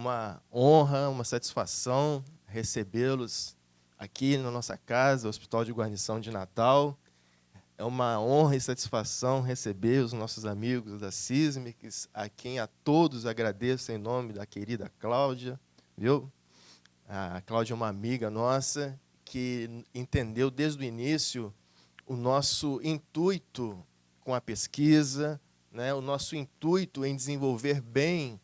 uma honra, uma satisfação recebê-los aqui na nossa casa, Hospital de Guarnição de Natal. É uma honra e satisfação receber os nossos amigos da Sísmics, a quem a todos agradeço em nome da querida Cláudia, viu? A Cláudia é uma amiga nossa que entendeu desde o início o nosso intuito com a pesquisa, né? O nosso intuito em desenvolver bem,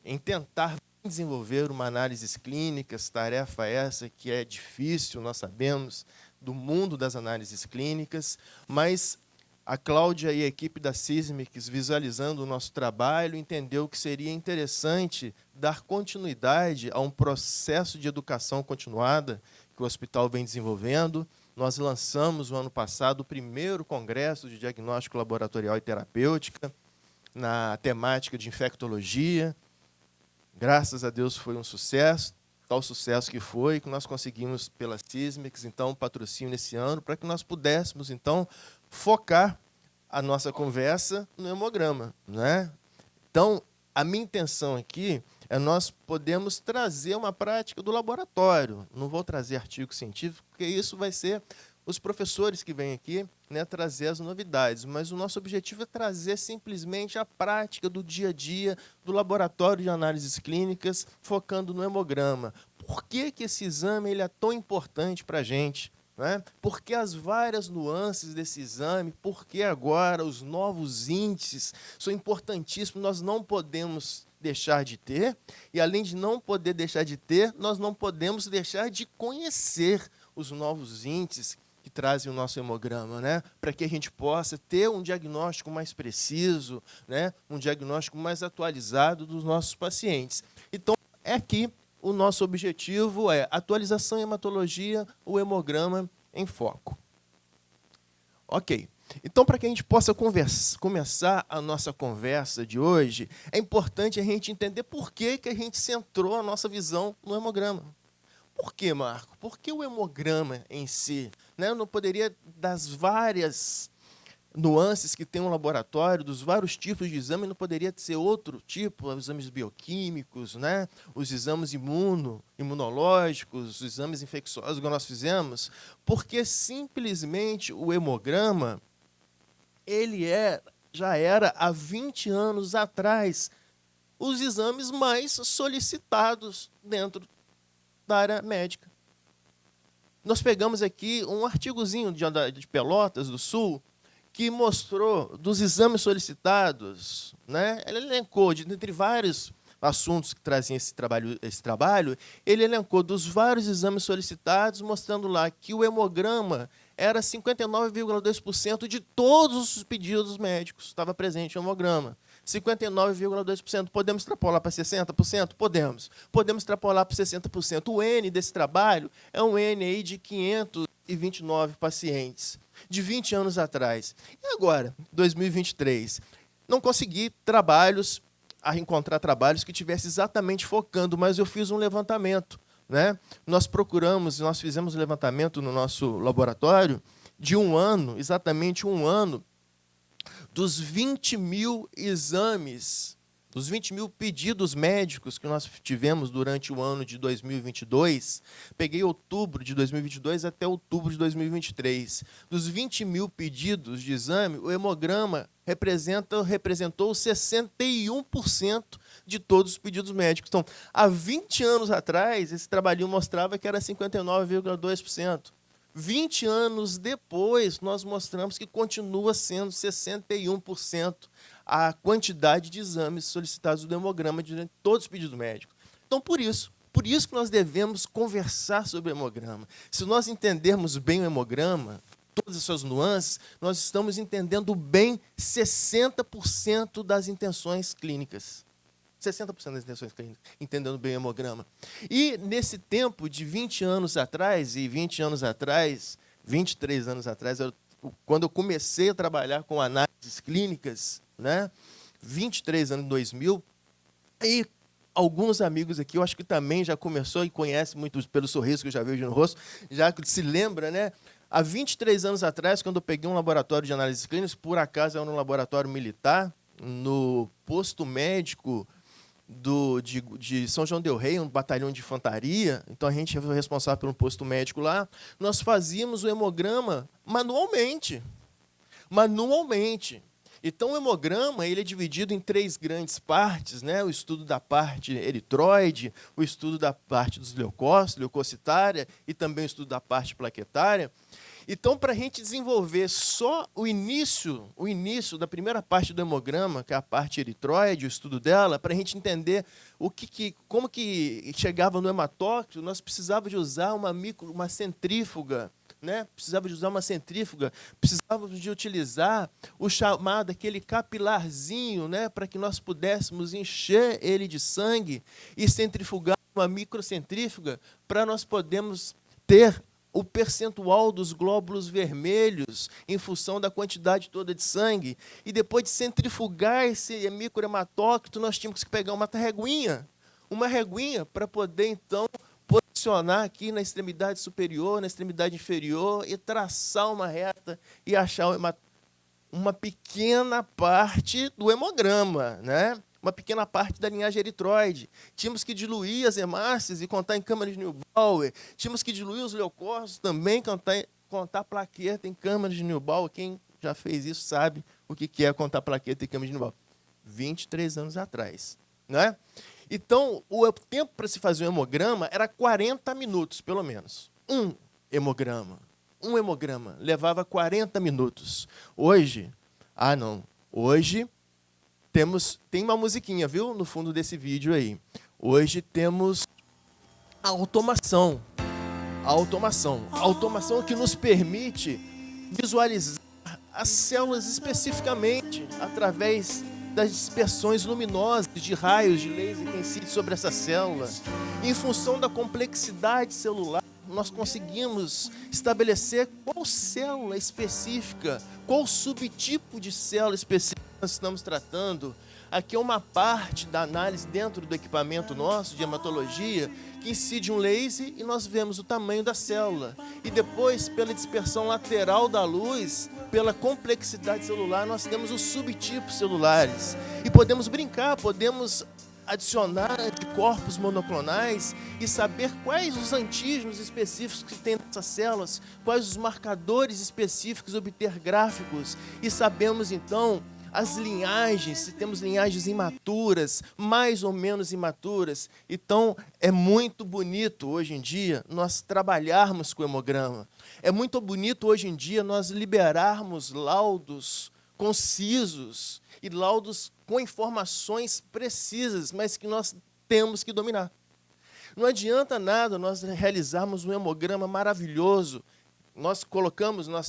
em tentar desenvolver uma análise clínica, tarefa essa que é difícil, nós sabemos, do mundo das análises clínicas, mas a Cláudia e a equipe da Sísmics, visualizando o nosso trabalho, entendeu que seria interessante dar continuidade a um processo de educação continuada que o hospital vem desenvolvendo. Nós lançamos, no ano passado, o primeiro congresso de diagnóstico laboratorial e terapêutica na temática de infectologia. Graças a Deus foi um sucesso, tal sucesso que nós conseguimos pela Sísmics, então, um patrocínio nesse ano, para que nós pudéssemos, então, focar a nossa conversa no hemograma, né? Então, a minha intenção aqui é nós podemos trazer uma prática do laboratório. Não vou trazer artigo científico, porque isso vai ser os professores que vêm aqui, né, trazer as novidades, mas o nosso objetivo é trazer simplesmente a prática do dia a dia do laboratório de análises clínicas, focando no hemograma. Por que esse exame ele é tão importante para a gente? Né? Por que as várias nuances desse exame? Por que agora os novos índices são importantíssimos? Nós não podemos deixar de ter, e além de não poder deixar de ter, nós não podemos deixar de conhecer os novos índices que trazem o nosso hemograma, né? Para que a gente possa ter um diagnóstico mais preciso, né? Um diagnóstico mais atualizado dos nossos pacientes. Então, aqui o nosso objetivo é atualização em hematologia, o hemograma em foco. Ok. Então, para que a gente possa começar a nossa conversa de hoje, é importante a gente entender por que a gente centrou a nossa visão no hemograma. Por que, Marco? Por que o hemograma em si? Né? Eu não poderia, das várias nuances que tem um laboratório, dos vários tipos de exame, não poderia ser outro tipo, os exames bioquímicos, né? Os exames imunológicos, os exames infecciosos que nós fizemos, porque simplesmente o hemograma, ele já era, há 20 anos atrás, os exames mais solicitados dentro da área médica. Nós pegamos aqui um artigozinho de Pelotas do Sul que mostrou dos exames solicitados, né? Ele elencou, dentre vários assuntos que traziam esse trabalho, ele elencou dos vários exames solicitados, mostrando lá que o hemograma era 59,2% de todos os pedidos médicos, estava presente o hemograma. 59,2%. Podemos extrapolar para 60%? Podemos. Podemos extrapolar para 60%. O N desse trabalho é um N aí de 529 pacientes, de 20 anos atrás. E agora, 2023? Não consegui encontrar trabalhos que tivessem exatamente focando, mas eu fiz um levantamento. Né? Nós fizemos um levantamento no nosso laboratório de um ano, exatamente um ano, dos 20 mil exames, dos 20 mil pedidos médicos que nós tivemos durante o ano de 2022, peguei outubro de 2022 até outubro de 2023. Dos 20 mil pedidos de exame, o hemograma representou 61% de todos os pedidos médicos. Então, há 20 anos atrás, esse trabalhinho mostrava que era 59,2%. 20 anos depois, nós mostramos que continua sendo 61% a quantidade de exames solicitados do hemograma durante todos os pedidos médicos. Então, por isso que nós devemos conversar sobre o hemograma. Se nós entendermos bem o hemograma, todas as suas nuances, nós estamos entendendo bem 60% das intenções clínicas. 60% das intenções clínicas, entendendo bem o hemograma. E nesse tempo de 20 anos atrás, 23 anos atrás, quando eu comecei a trabalhar com análises clínicas, né, 23 anos, 2000, e alguns amigos aqui, eu acho que também já começou e conhece muito pelo sorriso que eu já vejo no rosto, já se lembra, né? Há 23 anos atrás, quando eu peguei um laboratório de análises clínicas, por acaso era um laboratório militar, no posto médico de São João del Rei, um batalhão de infantaria, então a gente foi responsável por um posto médico lá, nós fazíamos o hemograma manualmente. Manualmente. Então, o hemograma ele é dividido em 3 grandes partes, né? O estudo da parte eritroide, o estudo da parte dos leucócitos, leucocitária, e também o estudo da parte plaquetária. Então, para a gente desenvolver só o início da primeira parte do hemograma, que é a parte eritroide, o estudo dela, para a gente entender como que chegava no hematócrito, nós precisávamos de usar uma centrífuga, né? Precisávamos de usar uma centrífuga, precisávamos de utilizar o chamado, aquele capilarzinho, né? Para que nós pudéssemos encher ele de sangue e centrifugar uma microcentrífuga para nós podermos ter o percentual dos glóbulos vermelhos em função da quantidade toda de sangue. E depois de centrifugar esse microhematócrito, nós tínhamos que pegar uma reguinha para poder, então, posicionar aqui na extremidade superior, na extremidade inferior, e traçar uma reta e achar uma pequena parte do hemograma, né? Uma pequena parte da linhagem eritroide. Tínhamos que diluir as hemácias e contar em câmara de Neubauer. Tínhamos que diluir os leucócitos também, contar plaqueta em câmara de Neubauer. Quem já fez isso sabe o que é contar plaqueta em câmara de Neubauer. 23 anos atrás, né? Então, o tempo para se fazer um hemograma era 40 minutos, pelo menos. Um hemograma levava 40 minutos. Hoje, hoje tem uma musiquinha, viu, no fundo desse vídeo aí. Hoje temos a automação. A automação que nos permite visualizar as células especificamente através das dispersões luminosas de raios de laser que incidem sobre essa célula. Em função da complexidade celular, nós conseguimos estabelecer qual célula específica, qual subtipo de célula específica nós estamos tratando. Aqui é uma parte da análise dentro do equipamento nosso de hematologia que incide um laser e nós vemos o tamanho da célula. E depois, pela dispersão lateral da luz, pela complexidade celular, nós temos os subtipos celulares. E podemos brincar, podemos adicionar anticorpos monoclonais e saber quais os antígenos específicos que tem nessas células, quais os marcadores específicos, obter gráficos. E sabemos, então, as linhagens, se temos linhagens imaturas, mais ou menos imaturas. Então, é muito bonito hoje em dia nós trabalharmos com o hemograma. É muito bonito hoje em dia nós liberarmos laudos concisos e laudos com informações precisas, mas que nós temos que dominar. Não adianta nada nós realizarmos um hemograma maravilhoso. Nós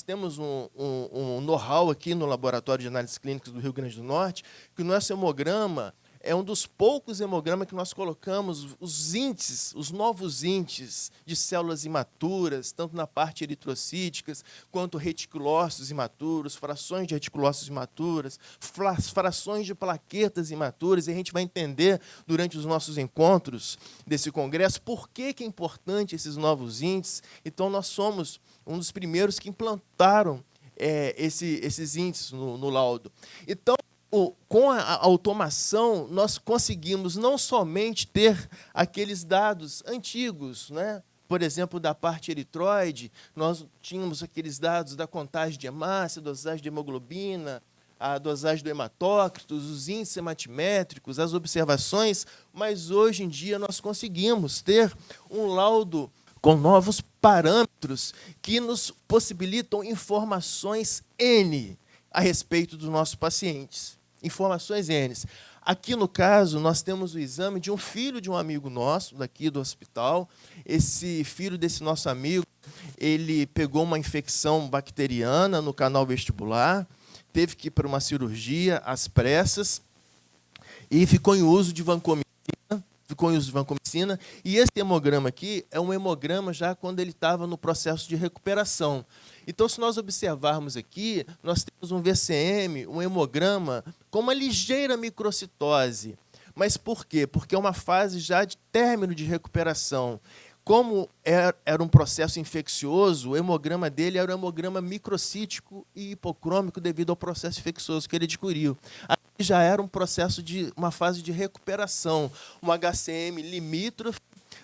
temos um know-how aqui no Laboratório de Análises Clínicas do Rio Grande do Norte, que o nosso hemograma é um dos poucos hemogramas que nós colocamos os índices, os novos índices de células imaturas, tanto na parte eritrocíticas, quanto reticulócitos imaturos, frações de reticulócitos imaturas, frações de plaquetas imaturas, e a gente vai entender durante os nossos encontros desse congresso por que é importante esses novos índices. Então, nós somos um dos primeiros que implantaram esses índices no laudo. Então, com a automação, nós conseguimos não somente ter aqueles dados antigos, né? Por exemplo, da parte eritroide, nós tínhamos aqueles dados da contagem de hemácia, dosagem de hemoglobina, a dosagem do hematócrito, os índices hematimétricos, as observações, mas hoje em dia nós conseguimos ter um laudo com novos parâmetros que nos possibilitam informações N a respeito dos nossos pacientes. Informações N. Aqui, no caso, nós temos o exame de um filho de um amigo nosso, daqui do hospital. Esse filho desse nosso amigo, ele pegou uma infecção bacteriana no canal vestibular, teve que ir para uma cirurgia às pressas e ficou em uso de vancomicina. E esse hemograma aqui é um hemograma já quando ele estava no processo de recuperação. Então, se nós observarmos aqui, nós temos um VCM, um hemograma com uma ligeira microcitose. Mas por quê? Porque é uma fase já de término de recuperação. Como era um processo infeccioso, o hemograma dele era um hemograma microcítico e hipocrômico devido ao processo infeccioso que ele adquiriu. já era um processo uma fase de recuperação, um HCM limítrofe,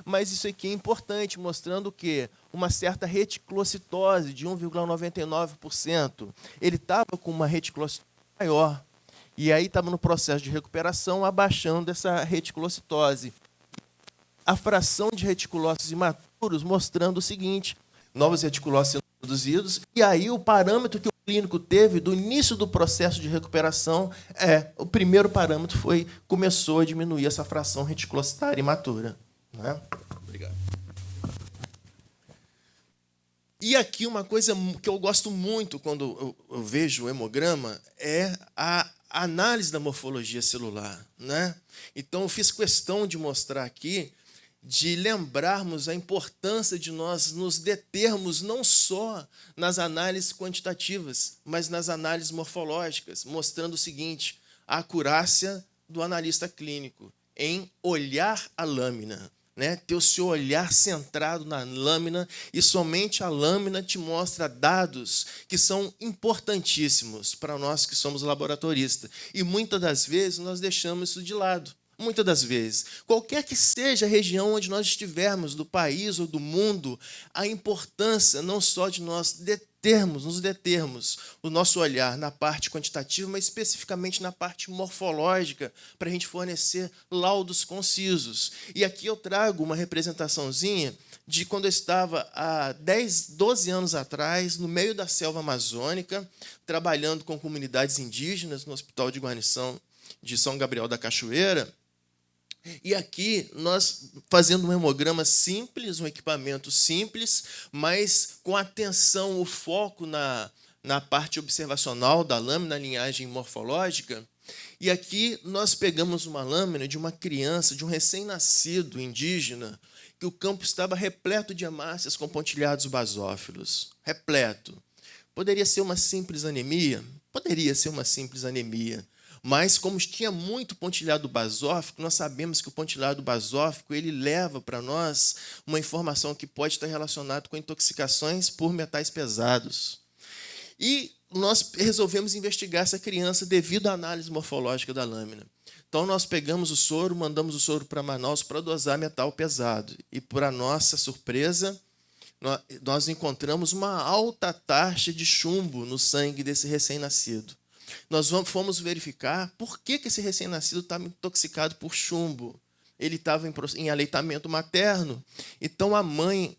mas isso aqui é importante, mostrando que uma certa reticulocitose de 1,99%. Ele estava com uma reticulocitose maior, e aí estava no processo de recuperação, abaixando essa reticulocitose. A fração de reticulócitos imaturos mostrando o seguinte: novos reticulócitos sendo produzidos, e aí o parâmetro que o clínico teve do início do processo de recuperação o primeiro parâmetro começou a diminuir essa fração reticulocitária imatura. Né? Obrigado. E aqui uma coisa que eu gosto muito quando eu vejo o hemograma é a análise da morfologia celular. Né? Então, eu fiz questão de mostrar aqui, de lembrarmos a importância de nós nos determos não só nas análises quantitativas, mas nas análises morfológicas, mostrando o seguinte: a acurácia do analista clínico em olhar a lâmina, né? Ter o seu olhar centrado na lâmina, e somente a lâmina te mostra dados que são importantíssimos para nós que somos laboratoristas. E muitas das vezes nós deixamos isso de lado. Muitas das vezes, qualquer que seja a região onde nós estivermos, do país ou do mundo, a importância não só de nós nos determos o nosso olhar na parte quantitativa, mas especificamente na parte morfológica, para a gente fornecer laudos concisos. E aqui eu trago uma representaçãozinha de quando eu estava há 12 anos atrás, no meio da selva amazônica, trabalhando com comunidades indígenas no Hospital de Guarnição de São Gabriel da Cachoeira. E aqui, nós fazendo um hemograma simples, um equipamento simples, mas com atenção, o foco na parte observacional da lâmina, linhagem morfológica. E aqui nós pegamos uma lâmina de uma criança, de um recém-nascido indígena, que o campo estava repleto de hemácias com pontilhados basófilos. Repleto. Poderia ser uma simples anemia? Poderia ser uma simples anemia. Mas, como tinha muito pontilhado basófico, nós sabemos que o pontilhado basófico ele leva para nós uma informação que pode estar relacionada com intoxicações por metais pesados. E nós resolvemos investigar essa criança devido à análise morfológica da lâmina. Então, nós pegamos o soro, mandamos o soro para Manaus para dosar metal pesado. E, para nossa surpresa, nós encontramos uma alta taxa de chumbo no sangue desse recém-nascido. Nós fomos verificar por que esse recém-nascido estava intoxicado por chumbo. Ele estava em aleitamento materno. Então, a mãe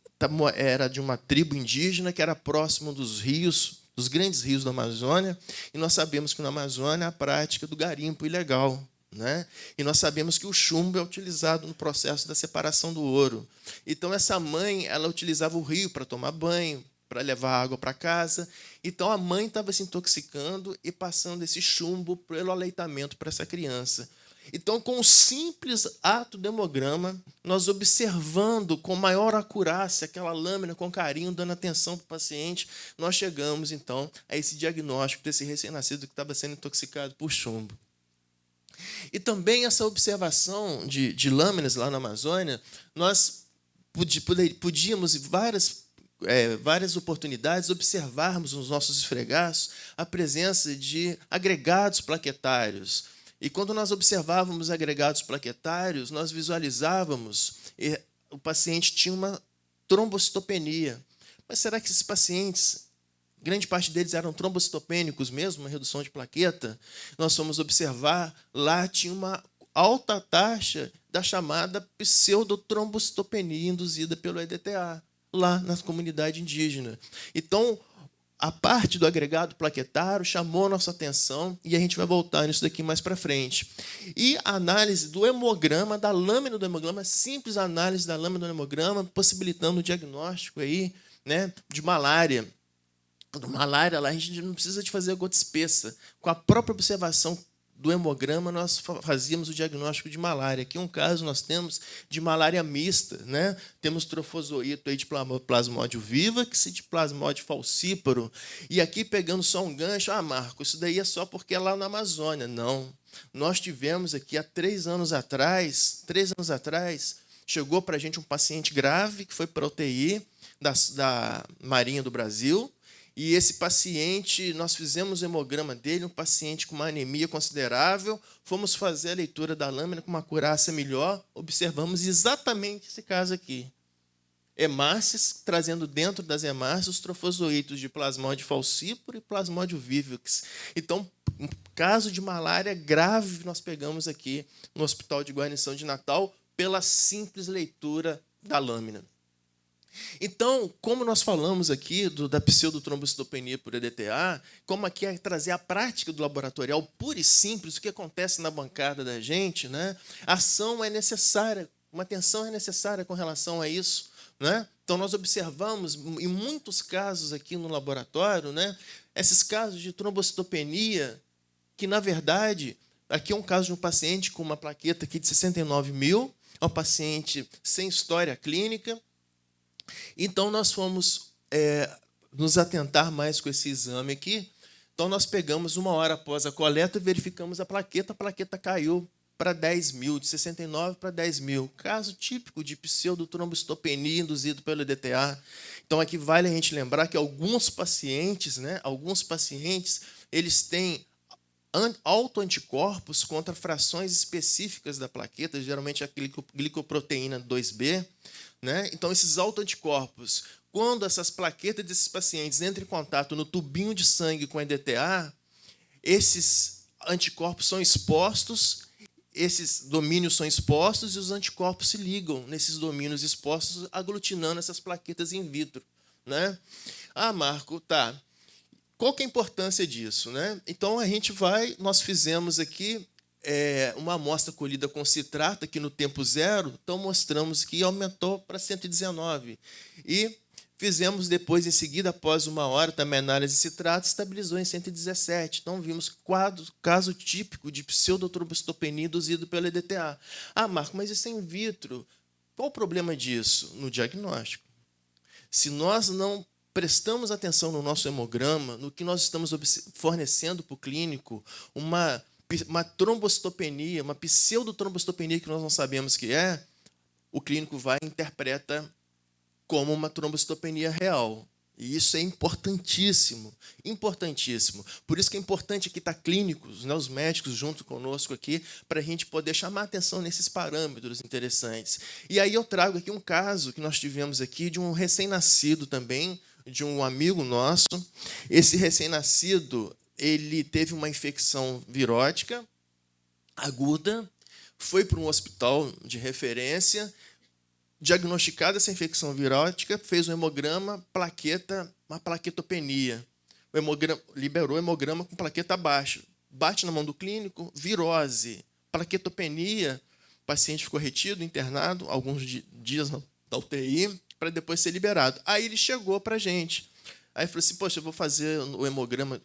era de uma tribo indígena que era próximo dos rios, dos grandes rios da Amazônia, e nós sabemos que na Amazônia há a prática do garimpo ilegal. Né? E nós sabemos que o chumbo é utilizado no processo da separação do ouro. Então, essa mãe ela utilizava o rio para tomar banho, para levar água para casa. Então, a mãe estava se intoxicando e passando esse chumbo pelo aleitamento para essa criança. Então, com o simples ato do hemograma, nós observando com maior acurácia aquela lâmina, com carinho, dando atenção para o paciente, nós chegamos, então, a esse diagnóstico desse recém-nascido que estava sendo intoxicado por chumbo. E também essa observação de lâminas lá na Amazônia, nós podíamos, em várias oportunidades, observarmos nos nossos esfregaços a presença de agregados plaquetários. E quando nós observávamos agregados plaquetários, nós visualizávamos que o paciente tinha uma trombocitopenia. Mas será que esses pacientes, grande parte deles eram trombocitopênicos mesmo, uma redução de plaqueta? Nós fomos observar, lá tinha uma alta taxa da chamada pseudotrombocitopenia induzida pelo EDTA, lá na comunidade indígena. Então, a parte do agregado plaquetário chamou a nossa atenção, e a gente vai voltar nisso daqui mais para frente. E a análise do hemograma, da lâmina do hemograma, simples análise da lâmina do hemograma, possibilitando o diagnóstico aí, né, de malária. Malária, lá a gente não precisa de fazer a gota espessa. Com a própria observação do hemograma, nós fazíamos o diagnóstico de malária. Aqui um caso nós temos de malária mista, né? Temos trofozoito aí de plasmódio vivax e de plasmódio falcíparo. E aqui, pegando só um gancho, Marco, isso daí é só porque é lá na Amazônia. Não. Nós tivemos aqui, há 3 anos atrás, chegou para a gente um paciente grave que foi para a UTI da Marinha do Brasil. E esse paciente, nós fizemos o hemograma dele, um paciente com uma anemia considerável, fomos fazer a leitura da lâmina com uma acurácia melhor, observamos exatamente esse caso aqui. Hemácias, trazendo dentro das hemácias os trofozoítos de Plasmodium falciparum e Plasmodium vivax. Então, um caso de malária grave nós pegamos aqui no Hospital de Guarnição de Natal pela simples leitura da lâmina. Então, como nós falamos aqui da pseudotrombocitopenia por EDTA, como aqui é trazer a prática do laboratorial pura e simples, o que acontece na bancada da gente, né? A ação é necessária, uma atenção é necessária com relação a isso, né? Então, nós observamos, em muitos casos aqui no laboratório, né, esses casos de trombocitopenia, que, na verdade, aqui é um caso de um paciente com uma plaqueta aqui de 69 mil, é um paciente sem história clínica. Então, nós fomos nos atentar mais com esse exame aqui. Então, nós pegamos 1 hora após a coleta e verificamos a plaqueta caiu para 10 mil, de 69 para 10 mil. Caso típico de pseudotrombocitopenia induzido pelo EDTA. Então, aqui vale a gente lembrar que alguns pacientes, eles têm autoanticorpos contra frações específicas da plaqueta, geralmente a glicoproteína 2B. Né? Então, esses autoanticorpos, quando essas plaquetas desses pacientes entram em contato no tubinho de sangue com a EDTA, esses anticorpos são expostos, esses domínios são expostos e os anticorpos se ligam nesses domínios expostos, aglutinando essas plaquetas in vitro. Né? Ah, Marco, tá. Qual que é a importância disso? Né? Então, nós fizemos aqui uma amostra colhida com citrato, aqui no tempo zero, então mostramos que aumentou para 119. E fizemos depois, em seguida, após 1 hora, também análise de citrato, estabilizou em 117. Então, vimos caso típico de pseudotrombocitopenia induzido pelo EDTA. Ah, Marco, mas isso é in vitro. Qual o problema disso? No diagnóstico. Se nós não prestamos atenção no nosso hemograma, no que nós estamos fornecendo para o clínico, uma trombocitopenia, uma pseudotrombocitopenia que nós não sabemos que é, o clínico vai e interpreta como uma trombocitopenia real. E isso é importantíssimo, importantíssimo. Por isso que é importante aqui estar clínicos, né, os médicos junto conosco aqui, para a gente poder chamar a atenção nesses parâmetros interessantes. E aí eu trago aqui um caso que nós tivemos aqui de um recém-nascido também, de um amigo nosso. Esse recém-nascido, ele teve uma infecção virótica aguda, foi para um hospital de referência, diagnosticada essa infecção virótica, fez um hemograma, uma plaquetopenia. O hemograma, liberou o hemograma com plaqueta baixa. Bate na mão do clínico, virose, plaquetopenia, o paciente ficou retido, internado, alguns dias na UTI, para depois ser liberado. Aí ele chegou para a gente. Aí falou assim, poxa, eu vou fazer o hemograma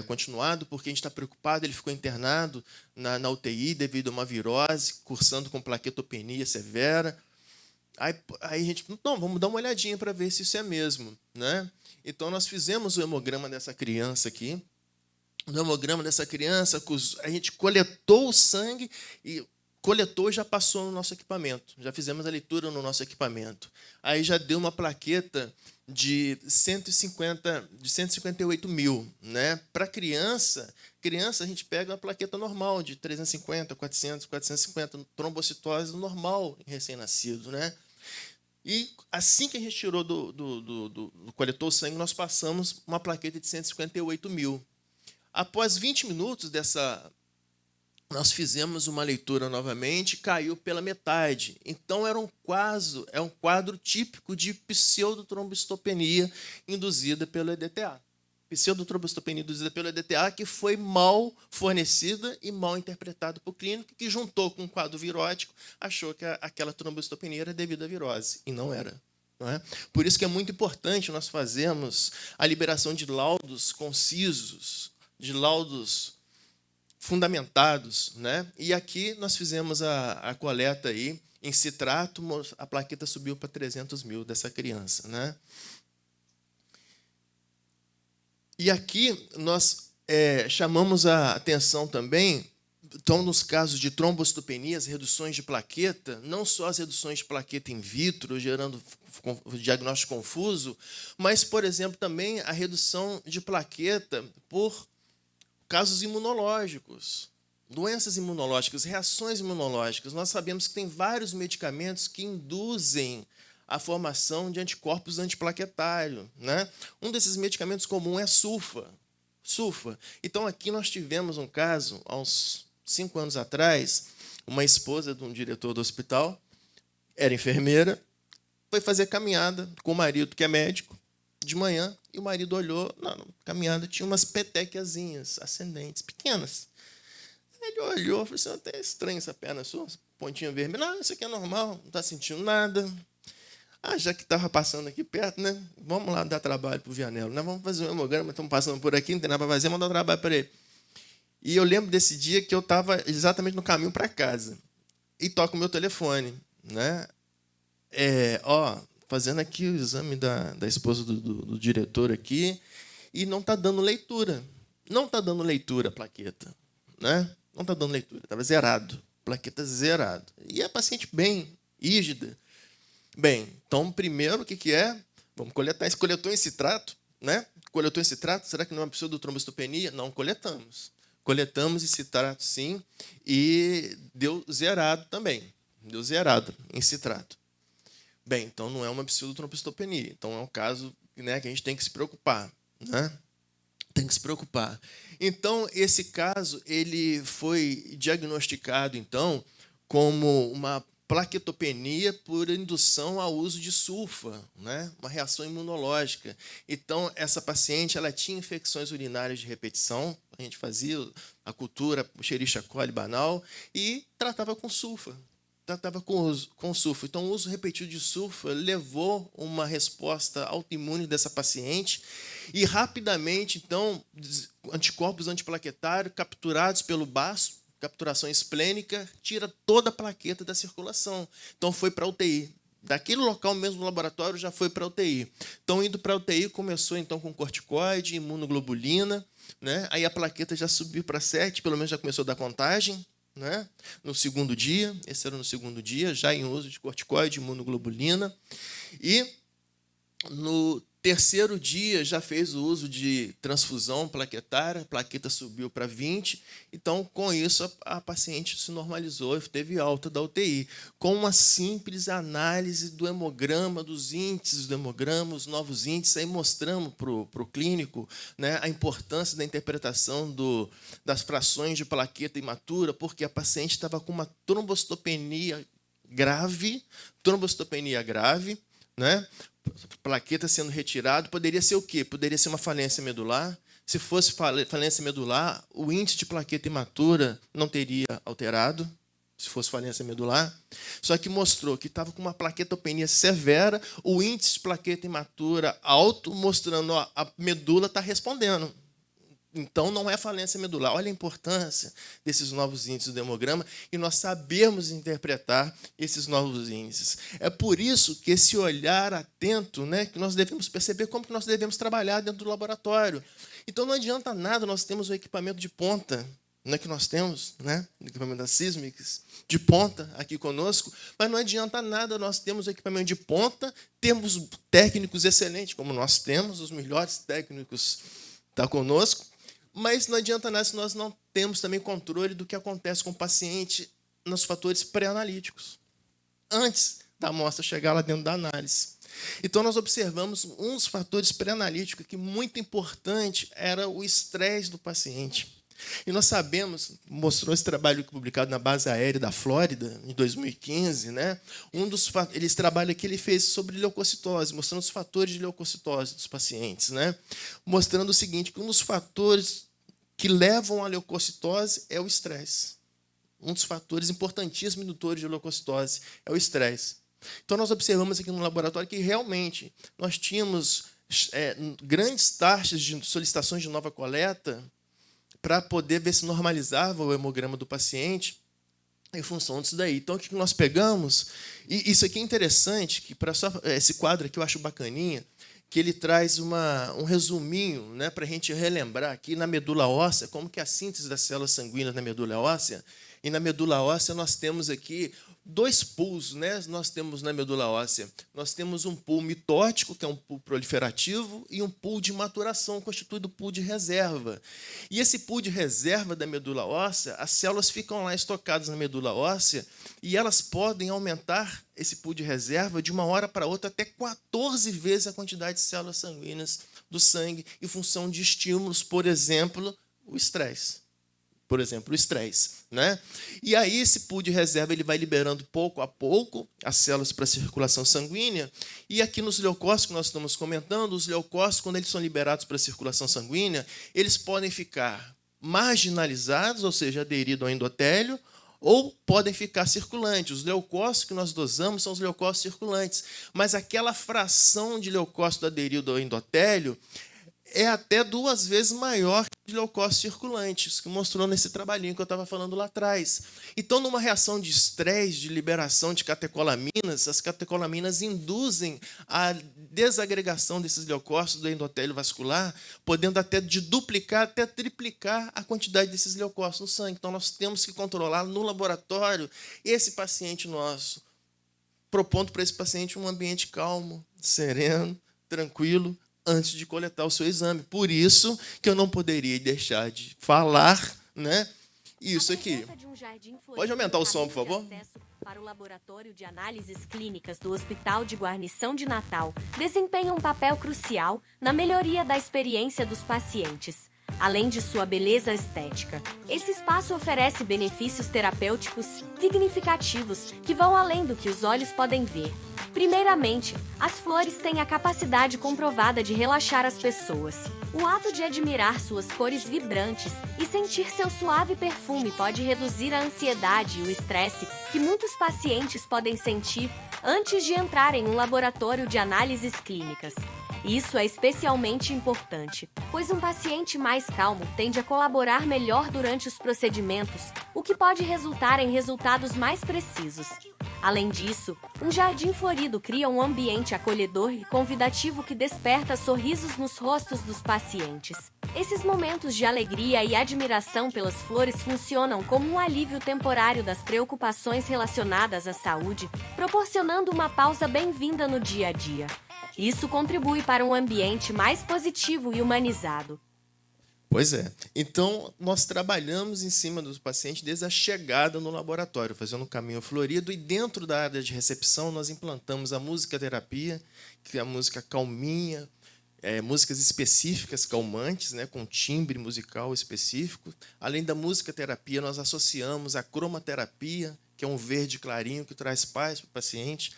continuado, porque a gente está preocupado, ele ficou internado na UTI devido a uma virose, cursando com plaquetopenia severa. Aí a gente, não, vamos dar uma olhadinha para ver se isso é mesmo. Né? Então, nós fizemos o hemograma dessa criança aqui. No hemograma dessa criança, a gente coletou o sangue e coletou e já passou no nosso equipamento. Já fizemos a leitura no nosso equipamento. Aí já deu uma plaqueta de 158 mil. Né? Para criança, a gente pega uma plaqueta normal, de 350, 400, 450, trombocitose normal em recém-nascido. Né? E assim que a gente tirou coletou o sangue, nós passamos uma plaqueta de 158 mil. Após 20 minutos nós fizemos uma leitura novamente, caiu pela metade. Então, é um quadro típico de pseudotrombocitopenia induzida pelo EDTA. Pseudotrombocitopenia induzida pelo EDTA, que foi mal fornecida e mal interpretada para o clínico, que juntou com um quadro virótico, achou que aquela trombocitopenia era devido à virose, e não era. Não é? Por isso que é muito importante nós fazermos a liberação de laudos concisos, de laudos fundamentados. Né? E aqui nós fizemos a coleta aí, em citrato, a plaqueta subiu para 300 mil dessa criança. Né? E aqui nós chamamos a atenção também Então, nos casos de trombocitopenia, as reduções de plaqueta, não só as reduções de plaqueta in vitro, gerando diagnóstico confuso, mas, por exemplo, também a redução de plaqueta por casos imunológicos, doenças imunológicas, reações imunológicas. Nós sabemos que tem vários medicamentos que induzem a formação de anticorpos antiplaquetários, né? Um desses medicamentos comum é sulfa. Então, aqui nós tivemos um caso, há uns 5 anos atrás, uma esposa de um diretor do hospital, era enfermeira, foi fazer caminhada com o marido, que é médico, de manhã, e o marido olhou, na caminhada tinha umas petequiazinhas ascendentes, pequenas. Ele olhou e falou assim, até estranho essa perna sua, pontinha vermelha. Não, isso aqui é normal, não está sentindo nada. Já que estava passando aqui perto, né? Vamos lá dar trabalho para o Vianello. Nós vamos fazer um hemograma, estamos passando por aqui, não tem nada para fazer, vamos dar trabalho para ele. E eu lembro desse dia que eu estava exatamente no caminho para casa. E toco o meu telefone, né? Fazendo aqui o exame da esposa do diretor aqui, e não está dando leitura. Não está dando leitura a plaqueta, né? Não está dando leitura, estava zerado. Plaqueta zerado. E a paciente bem rígida. Bem, então, primeiro, o que é? Vamos coletar. Esse coletou em citrato, né? Coletou em citrato, será que não é uma pseudotrombocitopenia? Não coletamos. Coletamos em citrato, sim, e deu zerado também. Deu zerado em citrato. Bem, então não é uma pseudotrombocitopenia. Então é um caso, né, que a gente tem que se preocupar, né? Tem que se preocupar. Então, esse caso ele foi diagnosticado, então, como uma plaquetopenia por indução ao uso de sulfa, né? Uma reação imunológica. Então, essa paciente ela tinha infecções urinárias de repetição, a gente fazia a cultura Escherichia coli banal e tratava com sulfa. Tratava com sulfa. Então, o uso repetido de sulfa levou uma resposta autoimune dessa paciente e, rapidamente, então, anticorpos antiplaquetários capturados pelo baço, capturação esplênica, tira toda a plaqueta da circulação. Então, foi para a UTI. Daquele local mesmo no laboratório, já foi para a UTI. Então, indo para a UTI, começou então com corticoide, imunoglobulina, né? Aí a plaqueta já subiu para 7, pelo menos já começou a dar contagem, né? No segundo dia, esse era no segundo dia, já em uso de corticoide, imunoglobulina. E no terceiro dia já fez o uso de transfusão plaquetária, a plaqueta subiu para 20, então com isso a paciente se normalizou e teve alta da UTI. Com uma simples análise do hemograma, dos índices do hemograma, os novos índices, aí mostramos para o clínico, né, a importância da interpretação das frações de plaqueta imatura, porque a paciente estava com uma trombocitopenia grave, né? Plaqueta sendo retirado, poderia ser o quê? Poderia ser uma falência medular. Se fosse falência medular, o índice de plaqueta imatura não teria alterado, se fosse falência medular. Só que mostrou que estava com uma plaquetopenia severa, o índice de plaqueta imatura alto, mostrando a medula está respondendo. Então, não é falência medular. Olha a importância desses novos índices do hemograma e nós sabemos interpretar esses novos índices. É por isso que esse olhar atento, né, que nós devemos perceber como que nós devemos trabalhar dentro do laboratório. Então, não adianta nada, nós temos o equipamento de ponta, não é que nós temos, né, o equipamento da Sysmex de ponta aqui conosco, mas não adianta nada, nós temos o equipamento de ponta, temos técnicos excelentes, como nós temos, os melhores técnicos estão conosco, mas não adianta nada se nós não temos também controle do que acontece com o paciente nos fatores pré-analíticos, antes da amostra chegar lá dentro da análise. Então, nós observamos um dos fatores pré-analíticos que muito importante era o estresse do paciente. E nós sabemos, mostrou esse trabalho publicado na base aérea da Flórida, em 2015, né? Esse trabalho aqui ele fez sobre leucocitose, mostrando os fatores de leucocitose dos pacientes, né? Mostrando o seguinte, que um dos fatores que levam à leucocitose é o estresse. Um dos fatores importantíssimos indutores de leucocitose é o estresse. Então, nós observamos aqui no laboratório que, realmente, nós tínhamos grandes taxas de solicitações de nova coleta para poder ver se normalizava o hemograma do paciente em função disso daí. Então, o que nós pegamos? E isso aqui é interessante, que esse quadro aqui eu acho bacaninha, que ele traz um resuminho, né, para a gente relembrar aqui na medula óssea, como que é a síntese das células sanguíneas na medula óssea. E na medula óssea nós temos aqui 2 pools, né? Nós temos na medula óssea, nós temos um pool mitótico, que é um pool proliferativo, e um pool de maturação, constituído pool de reserva. E esse pool de reserva da medula óssea, as células ficam lá estocadas na medula óssea, e elas podem aumentar esse pool de reserva de uma hora para outra até 14 vezes a quantidade de células sanguíneas do sangue, em função de estímulos, por exemplo, o estresse. Né? E aí esse pool de reserva ele vai liberando pouco a pouco as células para a circulação sanguínea. E aqui nos leucócitos que nós estamos comentando, os leucócitos, quando eles são liberados para a circulação sanguínea, eles podem ficar marginalizados, ou seja, aderidos ao endotélio, ou podem ficar circulantes. Os leucócitos que nós dosamos são os leucócitos circulantes, mas aquela fração de leucócito aderido ao endotélio é até 2 vezes maior que os leucócitos circulantes, que mostrou nesse trabalhinho que eu estava falando lá atrás. Então, numa reação de estresse, de liberação de catecolaminas, as catecolaminas induzem a desagregação desses leucócitos do endotélio vascular, podendo até de duplicar, até triplicar a quantidade desses leucócitos no sangue. Então, nós temos que controlar no laboratório esse paciente nosso, propondo para esse paciente um ambiente calmo, sereno, tranquilo, antes de coletar o seu exame. Por isso que eu não poderia deixar de falar, né, isso aqui. Pode aumentar o som, por favor? Para o Laboratório de Análises Clínicas do Hospital de Guarnição de Natal, desempenha um papel crucial na melhoria da experiência dos pacientes, além de sua beleza estética. Esse espaço oferece benefícios terapêuticos significativos que vão além do que os olhos podem ver. Primeiramente, as flores têm a capacidade comprovada de relaxar as pessoas. O ato de admirar suas cores vibrantes e sentir seu suave perfume pode reduzir a ansiedade e o estresse que muitos pacientes podem sentir antes de entrar em um laboratório de análises clínicas. Isso é especialmente importante, pois um paciente mais calmo tende a colaborar melhor durante os procedimentos, o que pode resultar em resultados mais precisos. Além disso, um jardim florido cria um ambiente acolhedor e convidativo que desperta sorrisos nos rostos dos pacientes. Esses momentos de alegria e admiração pelas flores funcionam como um alívio temporário das preocupações relacionadas à saúde, proporcionando uma pausa bem-vinda no dia a dia. Isso contribui para um ambiente mais positivo e humanizado. Pois é. Então, nós trabalhamos em cima dos pacientes desde a chegada no laboratório, fazendo um caminho florido, e dentro da área de recepção nós implantamos a musicoterapia, que é a música calminha, músicas específicas, calmantes, né, com timbre musical específico. Além da musicoterapia, nós associamos a cromoterapia, que é um verde clarinho que traz paz para o paciente.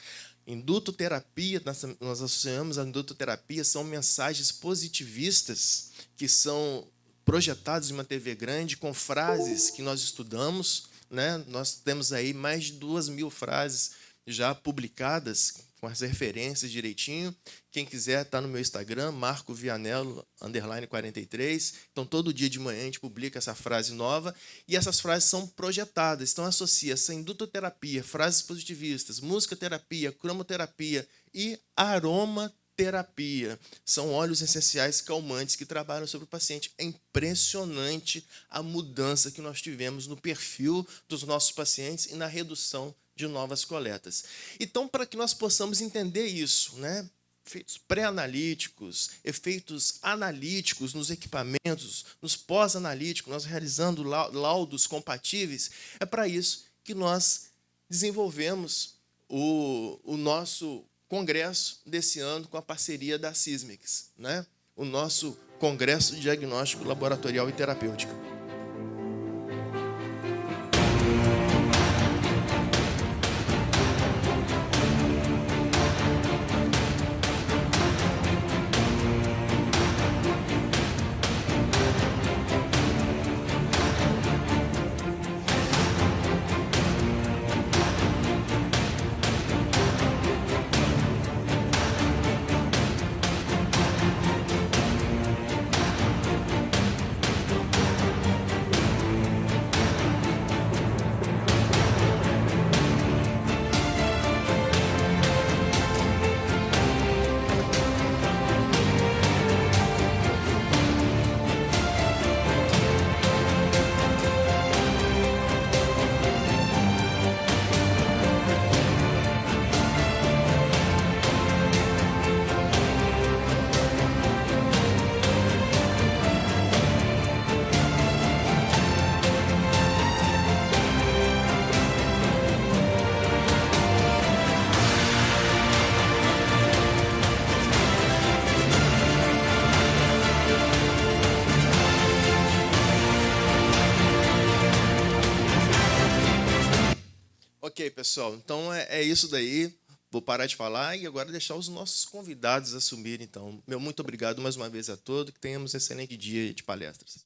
Indutoterapia, nós associamos a indutoterapia, são mensagens positivistas que são projetadas em uma TV grande com frases que nós estudamos, né? Nós temos aí mais de 2.000 frases já publicadas com as referências direitinho. Quem quiser está no meu Instagram, Marco Vianello _43. Então, todo dia de manhã a gente publica essa frase nova e essas frases são projetadas. Então, associa-se a indutoterapia, frases positivistas, musicoterapia, cromoterapia e aromaterapia. São óleos essenciais calmantes que trabalham sobre o paciente. É impressionante a mudança que nós tivemos no perfil dos nossos pacientes e na redução de novas coletas. Então, para que nós possamos entender isso, né? Efeitos pré-analíticos, efeitos analíticos nos equipamentos, nos pós-analíticos, nós realizando laudos compatíveis, é para isso que nós desenvolvemos o nosso congresso desse ano com a parceria da Sysmex, né? O nosso Congresso de Diagnóstico Laboratorial e Terapêutico. Ok, pessoal. Então é isso daí. Vou parar de falar e agora deixar os nossos convidados assumirem. Então, meu muito obrigado mais uma vez a todos. Que tenhamos um excelente dia de palestras.